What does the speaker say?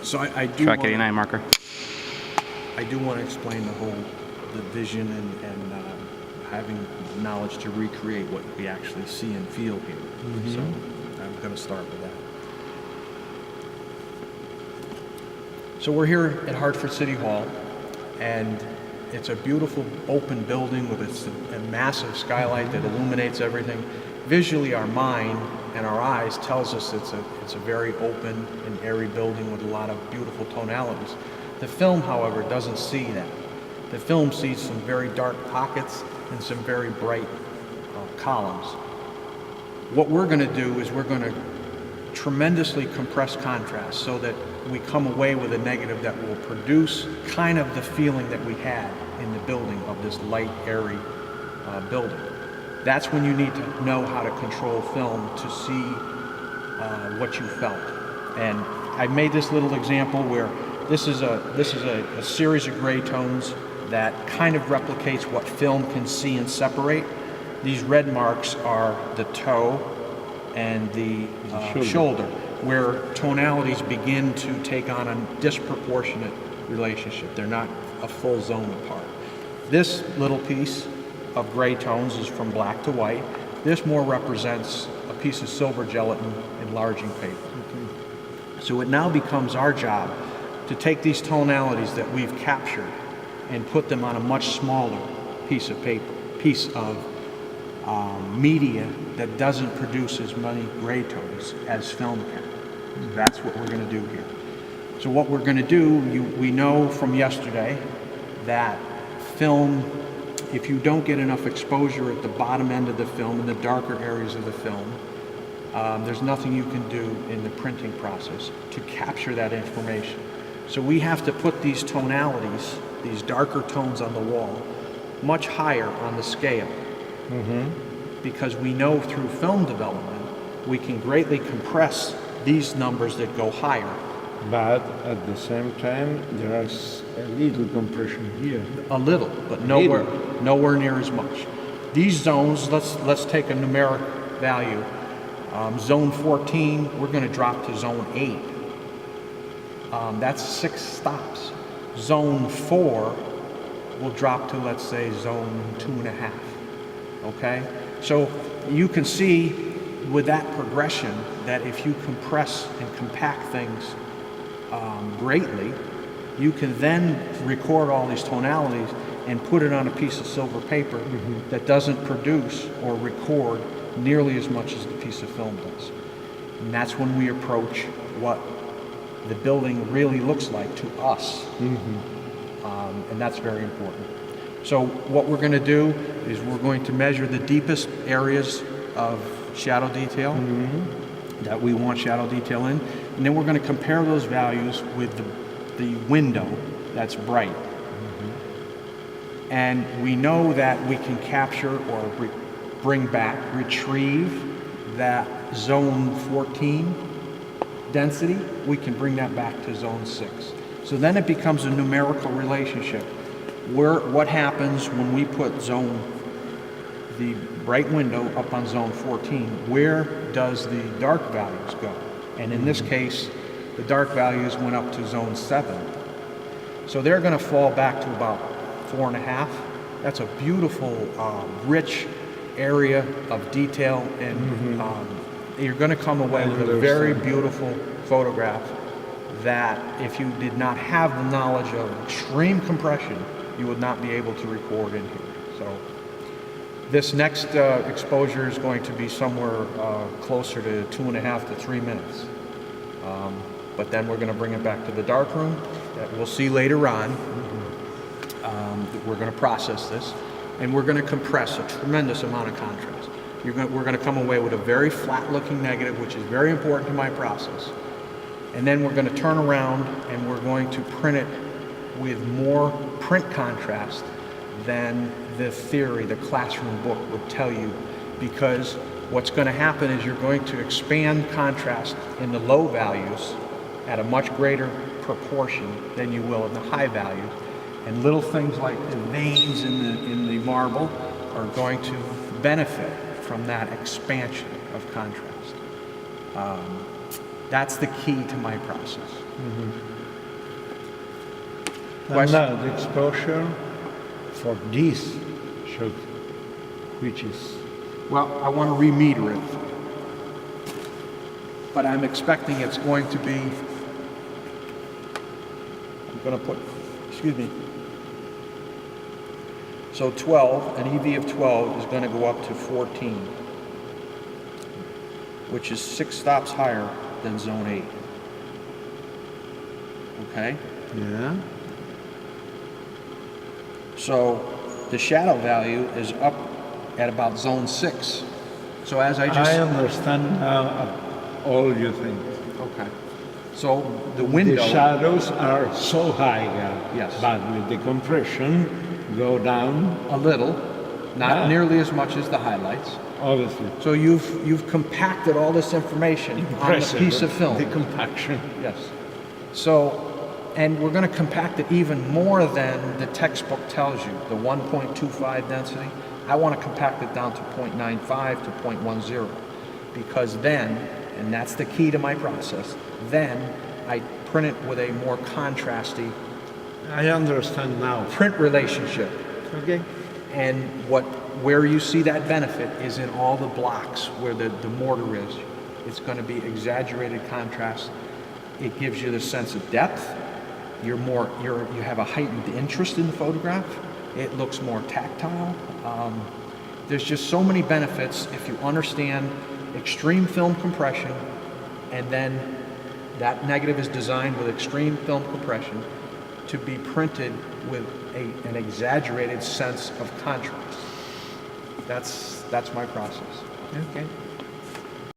So I do Track wanna, 89 marker. I do want to explain the vision and having knowledge to recreate what we actually see and feel here. So I'm going to start with that. So we're here at Hartford City Hall, and it's a beautiful open building with a massive skylight that illuminates everything. Visually, our mind and our eyes tells us it's a very open and airy building with a lot of beautiful tonalities. The film, however, doesn't see that. The film sees some very dark pockets and some very bright columns. What we're going to do is we're going to tremendously compress contrast so that we come away with a negative that will produce kind of the feeling that we had in the building of this light, airy building. That's when you need to know how to control film to see what you felt. And I made this little example where this is a series of gray tones that kind of replicates what film can see and separate. These red marks are the toe and the shoulder, where tonalities begin to take on a disproportionate relationship. They're not a full zone apart. This little piece of gray tones is from black to white. This more represents a piece of silver gelatin enlarging paper. So it now becomes our job to take these tonalities that we've captured and put them on a much smaller piece of paper, piece of media that doesn't produce as many gray tones as film can. That's what we're going to do here. So what we're going to do, we know from yesterday that film, if you don't get enough exposure at the bottom end of the film, in the darker areas of the film, there's nothing you can do in the printing process to capture that information. So we have to put these tonalities, these darker tones on the wall, much higher on the scale. Because we know through film development, we can greatly compress these numbers that go higher. But at the same time, there is a little compression here. A little, but nowhere near as much. These zones, let's take a numeric value. Zone 14, we're going to drop to zone 8. That's 6 stops. Zone 4 will drop to, let's say, zone 2.5. Okay? So you can see with that progression that if you compress and compact things greatly, you can then record all these tonalities and put it on a piece of silver paper that doesn't produce or record nearly as much as the piece of film does. And that's when we approach what the building really looks like to us. And that's very important. So what we're going to do is we're going to measure the deepest areas of shadow detail that we want shadow detail in, and then we're going to compare those values with the window that's bright. And we know that we can capture or bring back, retrieve that zone 14 density. We can bring that back to zone 6. So then it becomes a numerical relationship. What happens when we put the bright window up on zone 14? Where does the dark values go? And in this case, the dark values went up to zone 7. So they're going to fall back to about 4.5. That's a beautiful, rich area of detail, and you're going to come away with a very beautiful photograph that if you did not have the knowledge of extreme compression, you would not be able to record in here. So this next exposure is going to be somewhere closer to 2.5 to 3 minutes. But then we're going to bring it back to the darkroom that we'll see later on. We're going to process this, and we're going to compress a tremendous amount of contrast. We're going to come away with a very flat-looking negative, which is very important to my process. And then we're going to turn around and we're going to print it with more print contrast than the theory, the classroom book would tell you, because what's going to happen is you're going to expand contrast in the low values at a much greater proportion than you will in the high values. And little things like the veins in the marble are going to benefit from that expansion of contrast. That's the key to my process. And Question? now the exposure for this should, which is Well, I want to remeter it, but I'm expecting it's going to be, I'm going to put, excuse me, so 12, an EV of 12 is going to go up to 14, which is 6 stops higher than zone 8. Okay? yeah. So the shadow value is up at about zone 6. So as I just... I understand now all you think. Okay. So the window... The shadows are so high, Yes. but with the compression go down, A little, not Yeah. nearly as much as the highlights. obviously. So you've compacted all this information on a piece of film. The compaction. Yes. So, and we're going to compact it even more than the textbook tells you, the 1.25 density. I want to compact it down to 0.95 to 0.10, because then, and that's the key to my process, then I print it with a more contrasty I understand now. print relationship. Okay. And where you see that benefit is in all the blocks where the mortar is. It's going to be exaggerated contrast. It gives you the sense of depth. You have a heightened interest in the photograph. It looks more tactile. There's just so many benefits if you understand extreme film compression, and then that negative is designed with extreme film compression to be printed with an exaggerated sense of contrast. That's my process. Okay.